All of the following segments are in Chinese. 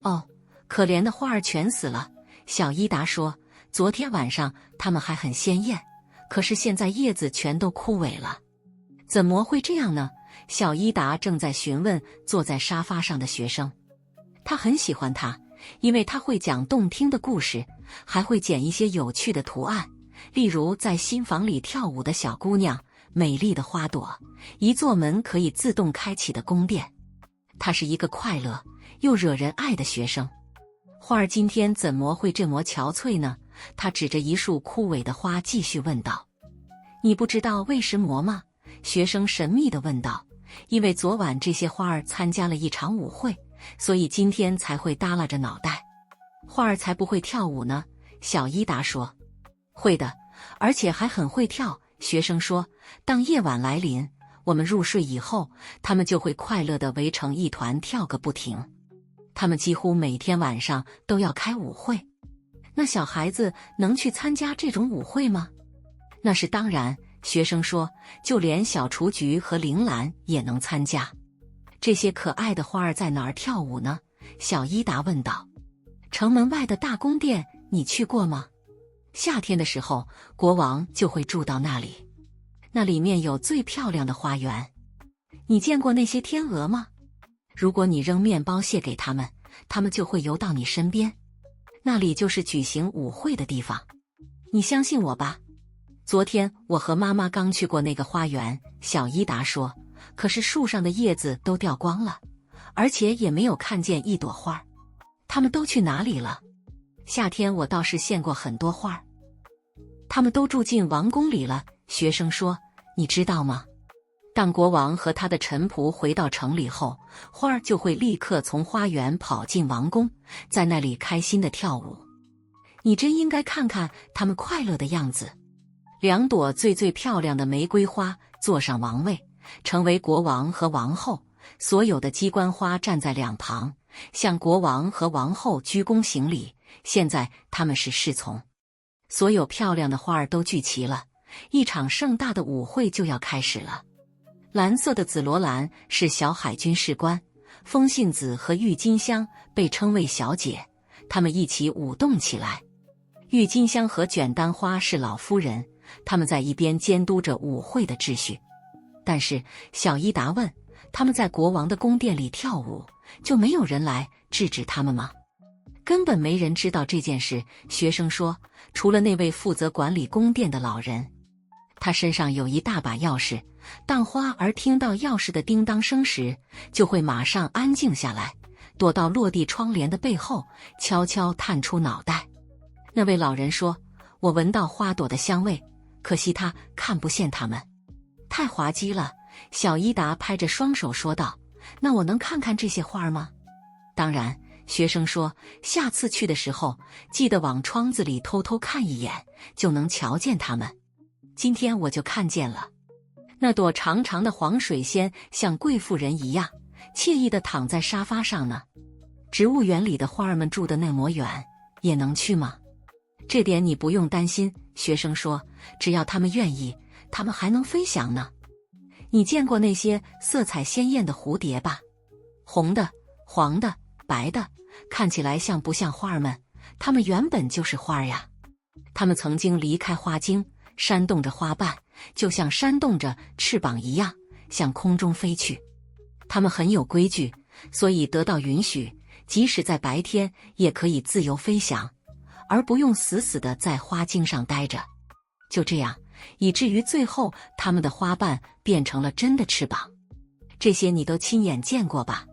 哦，可怜的花儿全死了。小伊达说，昨天晚上它们还很鲜艳，可是现在叶子全都枯萎了。怎么会这样呢？小伊达正在询问坐在沙发上的学生。他很喜欢他，因为他会讲动听的故事，还会剪一些有趣的图案，例如在新房里跳舞的小姑娘，美丽的花朵，一座门可以自动开启的宫殿。他是一个快乐又惹人爱的学生。花儿今天怎么会这么憔悴呢？他指着一束枯萎的花继续问道。你不知道为什么吗？学生神秘地问道。因为昨晚这些花儿参加了一场舞会，所以今天才会耷拉着脑袋。花儿才不会跳舞呢，小伊达说。会的，而且还很会跳。学生说，当夜晚来临，我们入睡以后，他们就会快乐地围成一团跳个不停。他们几乎每天晚上都要开舞会。那小孩子能去参加这种舞会吗？那是当然，学生说，就连小雏菊和铃兰也能参加。这些可爱的花儿在哪儿跳舞呢？小伊达问道。城门外的大宫殿，你去过吗？夏天的时候，国王就会住到那里。那里面有最漂亮的花园。你见过那些天鹅吗？如果你扔面包屑给它们，它们就会游到你身边。那里就是举行舞会的地方。你相信我吧。昨天我和妈妈刚去过那个花园，小伊达说，可是树上的叶子都掉光了，而且也没有看见一朵花。它们都去哪里了？夏天我倒是见过很多花。它们都住进王宫里了，学生说，你知道吗？当国王和他的臣仆回到城里后，花儿就会立刻从花园跑进王宫，在那里开心地跳舞。你真应该看看他们快乐的样子。2朵最漂亮的玫瑰花坐上王位，成为国王和王后。所有的鸡冠花站在两旁，向国王和王后鞠躬行礼。现在他们是侍从。所有漂亮的花儿都聚齐了，一场盛大的舞会就要开始了。蓝色的紫罗兰是小海军士官，风信子和郁金香被称为小姐，她们一起舞动起来。郁金香和卷丹花是老夫人，他们在一边监督着舞会的秩序。但是小伊达问，他们在国王的宫殿里跳舞，就没有人来制止他们吗？根本没人知道这件事，学生说，除了那位负责管理宫殿的老人。他身上有一大把钥匙，当花儿听到钥匙的叮当声时，就会马上安静下来，躲到落地窗帘的背后，悄悄探出脑袋。那位老人说，我闻到花朵的香味，可惜他看不见它们。太滑稽了，小伊达拍着双手说道，那我能看看这些花儿吗？当然，学生说，下次去的时候，记得往窗子里偷偷看一眼，就能瞧见它们。今天我就看见了，那朵长长的黄水仙像贵妇人一样，惬意地躺在沙发上呢。植物园里的花儿们住得那么远，也能去吗？这点你不用担心，学生说，只要他们愿意，他们还能飞翔呢。你见过那些色彩鲜艳的蝴蝶吧？红的、黄的、白的，看起来像不像花儿们？它们原本就是花儿呀。它们曾经离开花茎，扇动着花瓣，就像扇动着翅膀一样，向空中飞去。它们很有规矩，所以得到允许，即使在白天也可以自由飞翔，而不用死死地在花茎上待着。就这样，以至于最后它们的花瓣变成了真的翅膀。这些你都亲眼见过吧？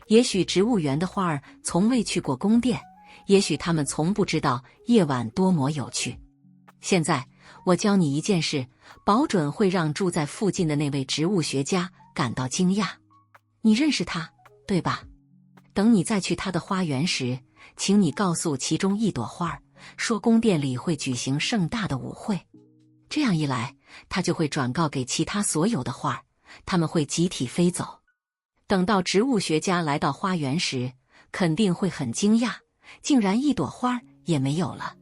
也许植物园的花儿从未去过宫殿，也许它们从不知道夜晚多么有趣。现在我教你一件事，保准会让住在附近的那位植物学家感到惊讶。你认识他，对吧？等你再去他的花园时，请你告诉其中一朵花儿，说宫殿里会举行盛大的舞会。这样一来，他就会转告给其他所有的花儿，他们会集体飞走。等到植物学家来到花园时，肯定会很惊讶，竟然一朵花儿也没有了。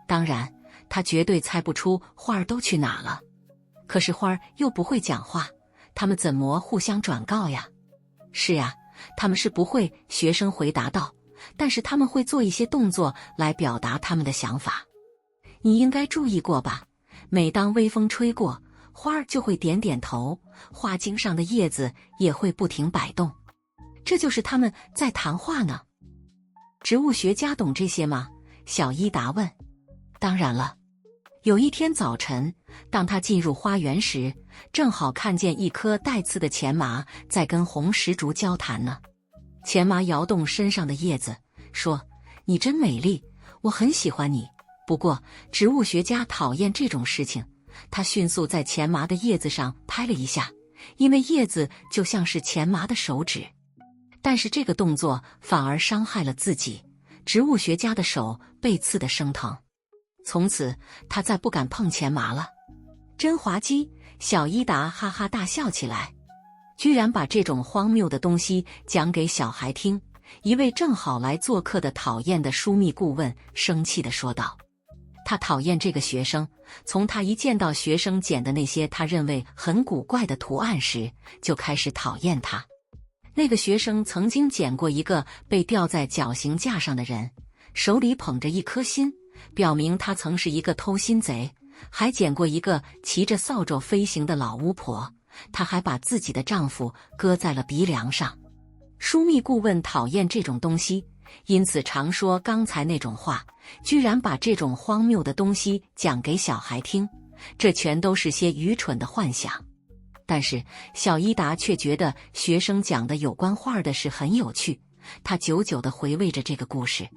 当然，他绝对猜不出花儿都去哪了。可是花儿又不会讲话，他们怎么互相转告呀？是呀，他们是不会，学生回答道。但是他们会做一些动作来表达他们的想法。你应该注意过吧？每当微风吹过，花儿就会点点头，花茎上的叶子也会不停摆动。这就是他们在谈话呢。植物学家懂这些吗？小伊达问。当然了。有一天早晨，当他进入花园时，正好看见一颗带刺的钱麻在跟红石竹交谈呢。钱麻摇动身上的叶子，说：“你真美丽，我很喜欢你。”不过，植物学家讨厌这种事情。他迅速在钱麻的叶子上拍了一下，因为叶子就像是钱麻的手指。但是这个动作反而伤害了自己，植物学家的手被刺得生疼。从此，他再不敢碰钱麻了。真滑稽！小伊达哈哈大笑起来，居然把这种荒谬的东西讲给小孩听。一位正好来做客的讨厌的枢密顾问生气地说道：“他讨厌这个学生，从他一见到学生剪的那些他认为很古怪的图案时，就开始讨厌他。那个学生曾经剪过一个被吊在绞刑架上的人，手里捧着一颗心，表明他曾是一个偷心贼，还捡过一个骑着扫帚飞行的老巫婆，她还把自己的丈夫搁在了鼻梁上。枢密顾问讨厌这种东西，因此常说刚才那种话，居然把这种荒谬的东西讲给小孩听，这全都是些愚蠢的幻想。但是小伊达却觉得学生讲的有关花儿的事很有趣，他久久地回味着这个故事。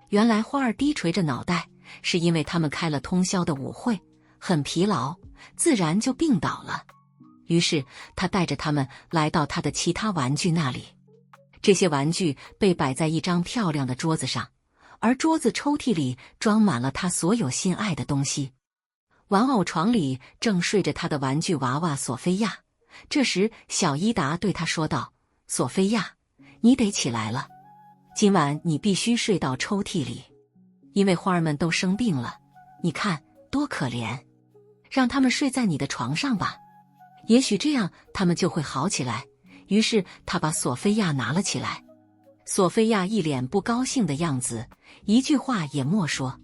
原来花儿低垂着脑袋，是因为他们开了通宵的舞会，很疲劳，自然就病倒了。于是他带着他们来到他的其他玩具那里。这些玩具被摆在一张漂亮的桌子上，而桌子抽屉里装满了他所有心爱的东西。玩偶床里正睡着他的玩具娃娃索菲亚。这时小伊达对他说道：“索菲亚，你得起来了，今晚你必须睡到抽屉里，因为花儿们都生病了，你看多可怜，让他们睡在你的床上吧，也许这样他们就会好起来。”于是他把索菲亚拿了起来。索菲亚一脸不高兴的样子，一句话也莫说。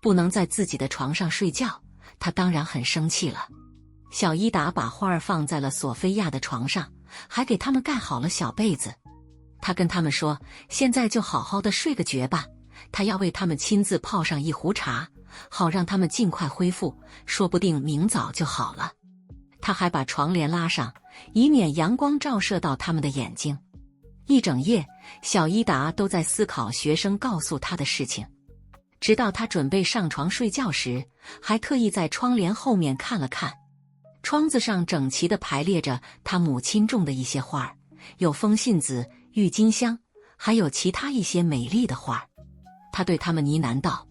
不能在自己的床上睡觉，他当然很生气了。小伊达把花儿放在了索菲亚的床上，还给他们盖好了小被子。他跟他们说，现在就好好的睡个觉吧，他要为他们亲自泡上一壶茶，好让他们尽快恢复，说不定明早就好了。他还把床帘拉上，以免阳光照射到他们的眼睛。一整夜，小伊达都在思考学生告诉他的事情，直到他准备上床睡觉时，还特意在窗帘后面看了看。窗子上整齐地排列着他母亲种的一些花儿，有风信子、郁金香，还有其他一些美丽的花儿。他对他们呢喃道：“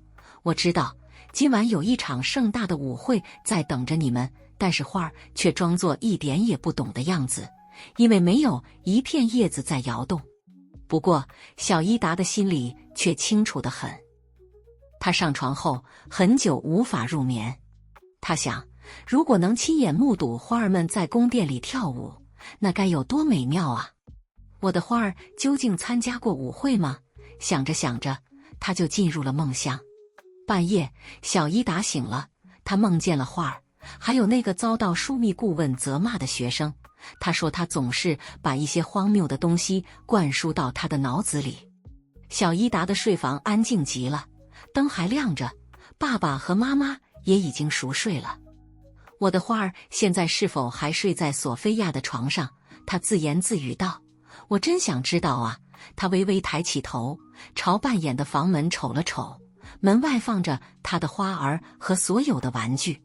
我知道，今晚有一场盛大的舞会在等着你们。”但是花儿却装作一点也不懂的样子，因为没有一片叶子在摇动。不过小伊达的心里却清楚得很。他上床后很久无法入眠，他想，如果能亲眼目睹花儿们在宫殿里跳舞，那该有多美妙啊！我的花儿究竟参加过舞会吗？想着想着，他就进入了梦乡。半夜，小伊达醒了，他梦见了花儿，还有那个遭到枢密顾问责骂的学生。他说他总是把一些荒谬的东西灌输到他的脑子里。小伊达的睡房安静极了，灯还亮着，爸爸和妈妈也已经熟睡了。我的花儿现在是否还睡在索菲亚的床上？他自言自语道。我真想知道啊。他微微抬起头，朝半掩的房门瞅了瞅，门外放着他的花儿和所有的玩具。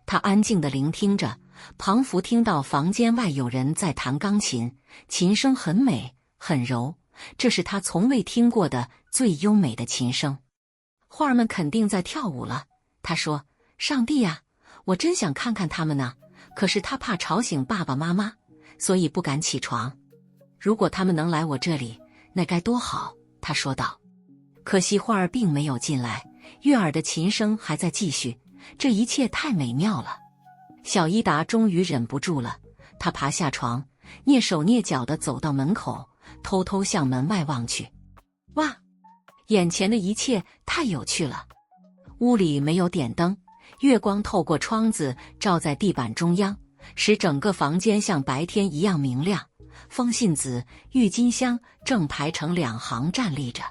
他安静地聆听着，仿佛听到房间外有人在弹钢琴，琴声很美很柔，这是他从未听过的最优美的琴声。花儿们肯定在跳舞了，他说。上帝呀，我真想看看他们呢，可是他怕吵醒爸爸妈妈，所以不敢起床。如果他们能来我这里，那该多好，他说道。可惜花儿并没有进来，悦耳的琴声还在继续，这一切太美妙了。小伊达终于忍不住了，他爬下床，蹑手蹑脚地走到门口，偷偷向门外望去。哇！眼前的一切太有趣了。屋里没有点灯，月光透过窗子照在地板中央，使整个房间像白天一样明亮。风信子、郁金香正排成2行站立着，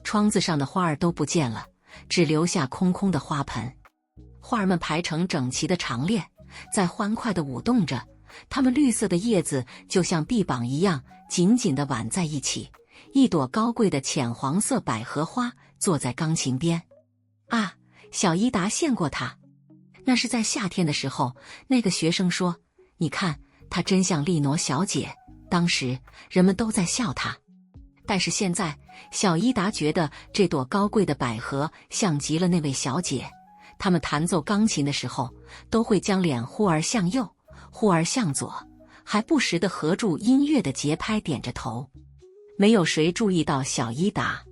窗子上的花儿都不见了，只留下空空的花盆。花儿们排成整齐的长链，在欢快地舞动着，它们绿色的叶子就像臂膀一样紧紧地挽在一起。一朵高贵的浅黄色百合花坐在钢琴边。啊，小伊达见过她，那是在夏天的时候。那个学生说：“你看，她真像丽挪小姐。”当时人们都在笑她，但是现在小伊达觉得这朵高贵的百合像极了那位小姐。他们弹奏钢琴的时候，都会将脸忽而向右，忽而向左，还不时地合住音乐的节拍，点着头。没有谁注意到小伊达。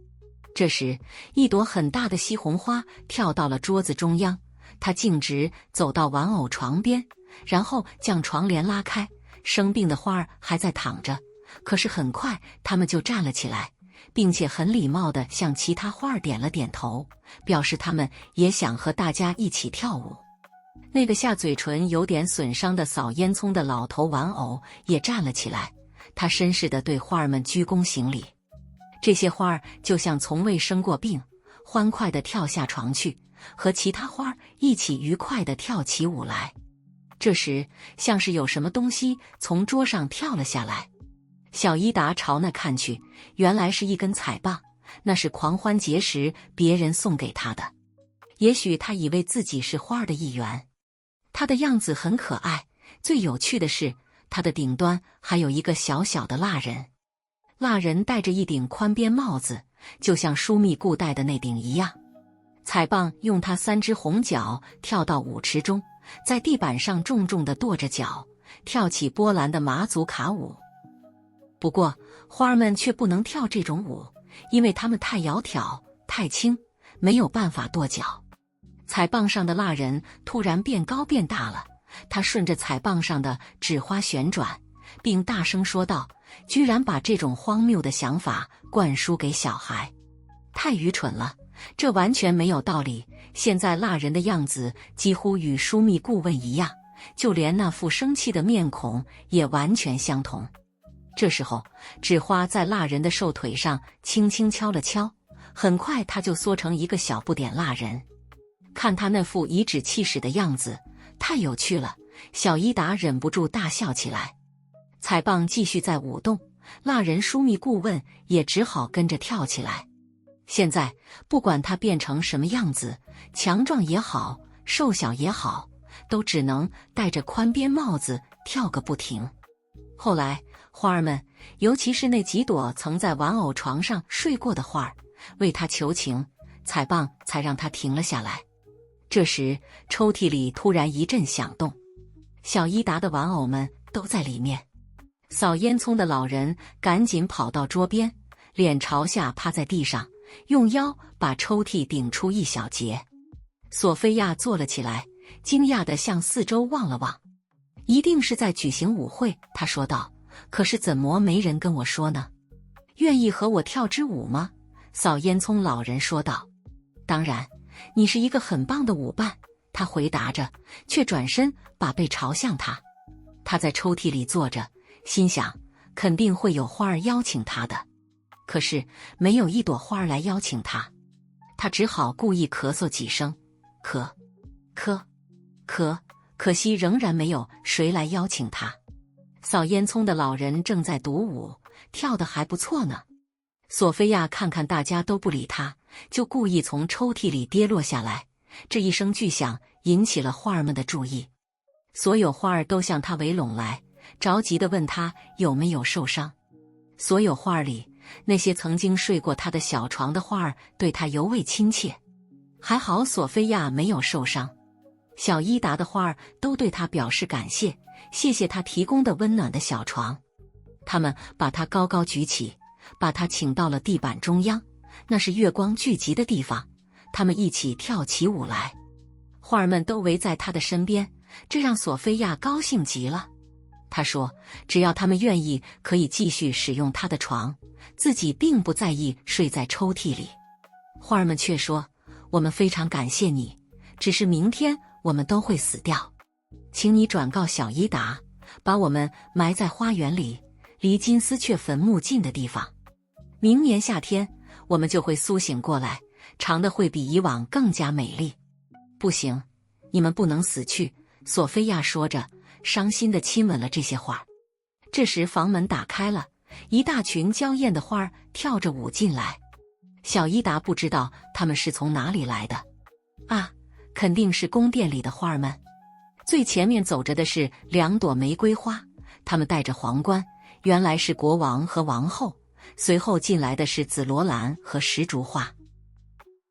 这时，一朵很大的西红花跳到了桌子中央，它径直走到玩偶床边，然后将床帘拉开。生病的花儿还在躺着，可是很快它们就站了起来，并且很礼貌地向其他花儿点了点头，表示它们也想和大家一起跳舞。那个下嘴唇有点损伤的扫烟囱的老头玩偶也站了起来，他绅士地对花儿们鞠躬行礼。这些花儿就像从未生过病，欢快地跳下床去，和其他花儿一起愉快地跳起舞来。这时，像是有什么东西从桌上跳了下来。小伊达朝那看去，原来是一根彩棒，那是狂欢节时别人送给他的。也许他以为自己是花儿的一员。他的样子很可爱，最有趣的是，他的顶端还有一个小小的蜡人。蜡人戴着一顶宽边帽子，就像舒密固戴的那顶一样。彩棒用它3只红脚跳到舞池中，在地板上重重地跺着脚，跳起波兰的马祖卡舞。不过，花儿们却不能跳这种舞，因为它们太窈窕、太轻，没有办法跺脚。彩棒上的蜡人突然变高变大了，他顺着彩棒上的纸花旋转，并大声说道：“居然把这种荒谬的想法灌输给小孩，太愚蠢了！这完全没有道理。”现在蜡人的样子几乎与舒密顾问一样，就连那副生气的面孔也完全相同。这时候，纸花在蜡人的瘦腿上轻轻敲了敲，很快他就缩成一个小不点蜡人。看他那副颐指气使的样子，太有趣了，小伊达忍不住大笑起来。彩棒继续在舞动，蜡人舒密顾问也只好跟着跳起来。现在不管他变成什么样子，强壮也好，瘦小也好，都只能戴着宽边帽子跳个不停。后来花儿们，尤其是那几朵曾在玩偶床上睡过的花儿，为他求情，彩棒才让他停了下来。这时抽屉里突然一阵响动，小伊达的玩偶们都在里面。扫烟囱的老人赶紧跑到桌边，脸朝下趴在地上，用腰把抽屉顶出一小截。索菲亚坐了起来，惊讶地向四周望了望。一定是在举行舞会，她说道。可是怎么没人跟我说呢？愿意和我跳支舞吗？扫烟囱老人说道。当然，你是一个很棒的舞伴，他回答着，却转身把背朝向他。他在抽屉里坐着，心想肯定会有花儿邀请他的。可是没有一朵花儿来邀请他，他只好故意咳嗽几声，咳可惜仍然没有谁来邀请他。扫烟囱的老人正在独舞，跳得还不错呢。索菲亚看看大家都不理他，就故意从抽屉里跌落下来。这一声巨响引起了花儿们的注意，所有花儿都向他围拢来，着急地问他有没有受伤。所有花儿里，那些曾经睡过他的小床的花儿对他尤为亲切。还好索菲亚没有受伤。小伊达的花儿都对他表示感谢，谢谢他提供的温暖的小床。他们把他高高举起，把他请到了地板中央，那是月光聚集的地方。他们一起跳起舞来，花儿们都围在他的身边，这让索菲亚高兴极了。他说只要他们愿意，可以继续使用他的床，自己并不在意睡在抽屉里。花儿们却说：“我们非常感谢你，只是明天我们都会死掉，请你转告小伊达，把我们埋在花园里，离金丝雀坟墓近的地方。明年夏天，我们就会苏醒过来，长得会比以往更加美丽。”不行，你们不能死去，索菲亚说着，伤心地亲吻了这些花。这时房门打开了，一大群娇艳的花儿跳着舞进来。小伊达不知道他们是从哪里来的，啊，肯定是宫殿里的花儿们。最前面走着的是2朵玫瑰花，他们戴着皇冠，原来是国王和王后。随后进来的是紫罗兰和石竹花，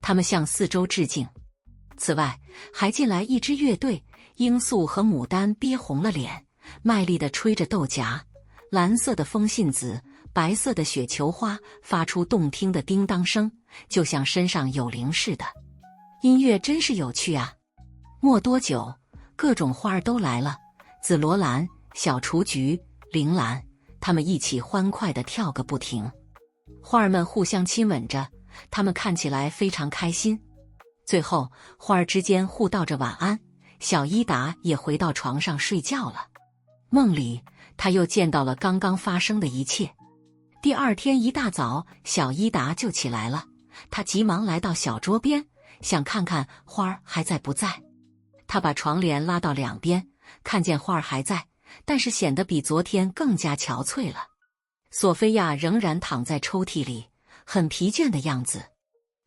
他们向四周致敬。此外，还进来一支乐队，罂粟和牡丹憋红了脸，卖力地吹着豆荚。蓝色的风信子，白色的雪球花发出动听的叮当声，就像身上有灵似的。音乐真是有趣啊！没多久，各种花儿都来了，紫罗兰、小雏菊、铃兰，他们一起欢快地跳个不停。花儿们互相亲吻着，他们看起来非常开心。最后，花儿之间互道着晚安，小伊达也回到床上睡觉了。梦里，他又见到了刚刚发生的一切。第二天一大早，小伊达就起来了，他急忙来到小桌边，想看看花儿还在不在。他把床帘拉到两边，看见花儿还在，但是显得比昨天更加憔悴了。索菲亚仍然躺在抽屉里，很疲倦的样子。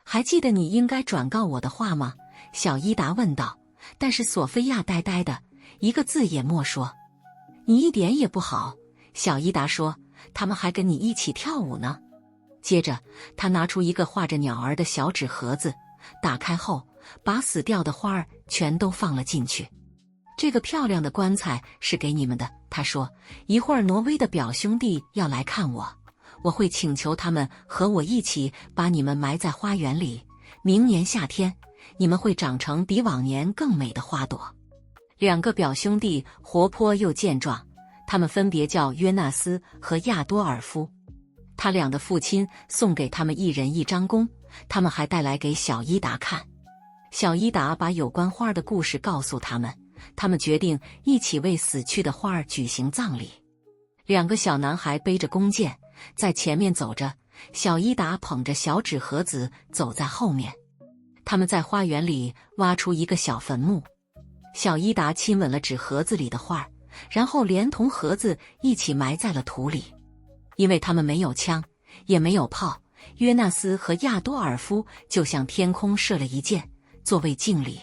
还记得你应该转告我的话吗？小伊达问道。但是索菲亚呆呆的，一个字也没说。你一点也不好，小伊达说，他们还跟你一起跳舞呢。接着，他拿出一个画着鸟儿的小纸盒子，打开后，把死掉的花儿全都放了进去。这个漂亮的棺材是给你们的，他说，一会儿挪威的表兄弟要来看我，我会请求他们和我一起把你们埋在花园里。明年夏天，你们会长成比往年更美的花朵。两个表兄弟活泼又健壮，他们分别叫约纳斯和亚多尔夫。他俩的父亲送给他们一人一张弓，他们还带来给小伊达看。小伊达把有关花儿的故事告诉他们，他们决定一起为死去的花儿举行葬礼。两个小男孩背着弓箭，在前面走着，小伊达捧着小纸盒子走在后面。他们在花园里挖出一个小坟墓，小伊达亲吻了纸盒子里的花儿，然后连同盒子一起埋在了土里。因为他们没有枪，也没有炮，约纳斯和亚多尔夫就向天空射了一箭，作为敬礼。